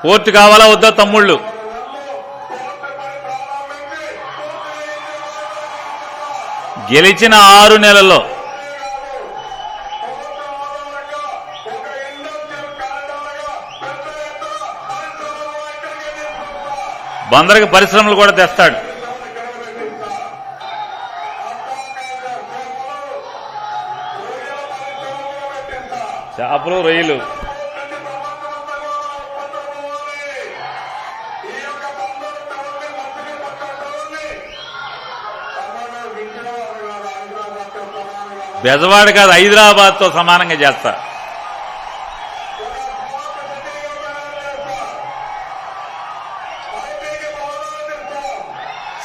Port కావాలా వద్దా తమ్ముళ్ళు? గెలిచిన 6 నెలల్లో బందరికి పరిశ్రమలు కూడా తెస్తాడు. చేపలు, రొయ్యలు. బెజవాడ కాదు, హైదరాబాద్ తో సమానంగా చేస్తా.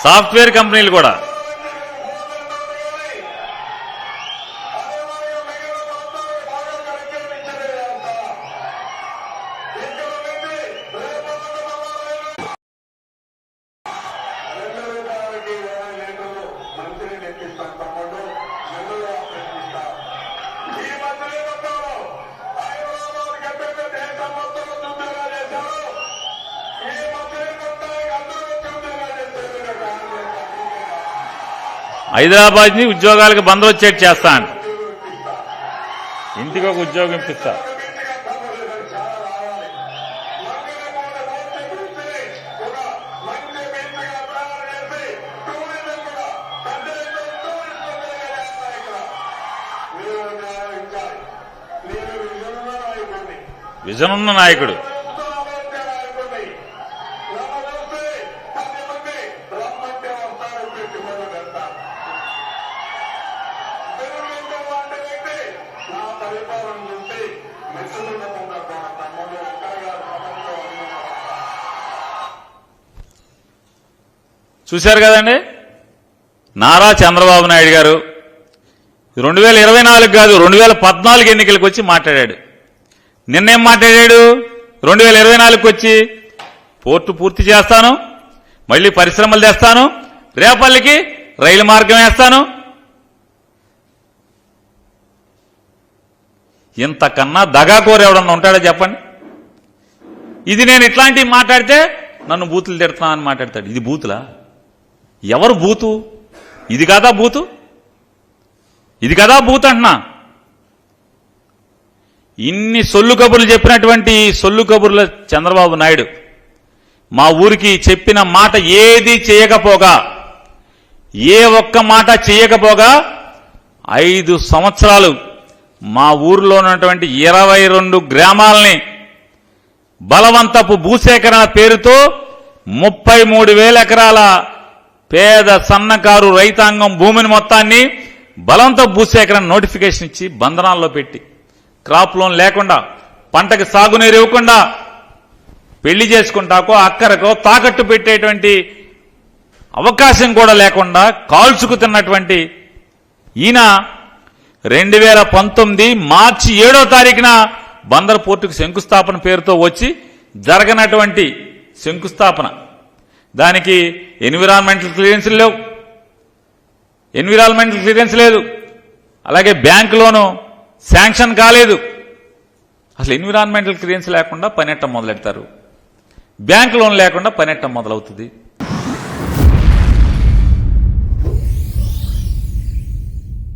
సాఫ్ట్వేర్ కంపెనీలు కూడా హైదరాబాద్ ని ఉద్యోగాలకు బంద్ వచ్చేట్టు చేస్తా అంట. ఇంటికి ఒక ఉద్యోగం ఇప్పిస్తా. విజన్ ఉన్న నాయకుడు. చూశారు కదండి, నారా చంద్రబాబు నాయుడు గారు 2024 కాదు 2014 ఎన్నికలకు వచ్చి మాట్లాడాడు. నిన్నేం మాట్లాడాడు? 2024కి వచ్చి పోర్టు పూర్తి చేస్తాను, మళ్లీ పరిశ్రమలు తెస్తాను, రేపల్లికి రైలు మార్గం వేస్తాను. ఇంతకన్నా దగాకోరు ఎవడన్నా ఉంటాడో చెప్పండి? ఇది నేను ఇట్లాంటివి మాట్లాడితే నన్ను బూతులు తిడుతున్నా అని మాట్లాడతాడు. ఇది బూతులా? ఎవరు బూతు? ఇది కదా బూతు? ఇది కదా బూత్ అంటున్నా. ఇన్ని సొల్లు కబుర్లు చెప్పినటువంటి సొల్లు కబుర్ల చంద్రబాబు నాయుడు మా ఊరికి చెప్పిన మాట ఏది చేయకపోగా, ఏ ఒక్క మాట చేయకపోగా 5 సంవత్సరాలు మా ఊరిలో ఉన్నటువంటి 22 గ్రామాలని బలవంతపు భూసేకరణ పేరుతో 33,000 ఎకరాల పేద సన్నకారు రైతాంగం భూమిని మొత్తాన్ని బలవంతపు భూసేకరణ నోటిఫికేషన్ ఇచ్చి బంధనాల్లో పెట్టి, క్రాప్ లోన్ లేకుండా, పంటకి సాగునీరు ఇవ్వకుండా, పెళ్లి చేసుకుంటాకో అక్కరకో తాకట్టు పెట్టేటువంటి అవకాశం కూడా లేకుండా కాల్చుకు తిన్నటువంటి ఈయన 2019 మార్చి 7వ తారీఖున బందర్ పోర్టుకు శంకుస్థాపన పేరుతో వచ్చి జరగనటువంటి శంకుస్థాపన, దానికి ఎన్విరాన్మెంటల్ క్లియరెన్స్ లేదు, అలాగే బ్యాంక్ లోను శాంక్షన్ కాలేదు. అసలు ఎన్విరాన్మెంటల్ క్లియరెన్స్ లేకుండా పని ఎట్టం మొదలెడతారు? బ్యాంక్ లోన్ లేకుండా పని ఎట్టం మొదలవుతుంది?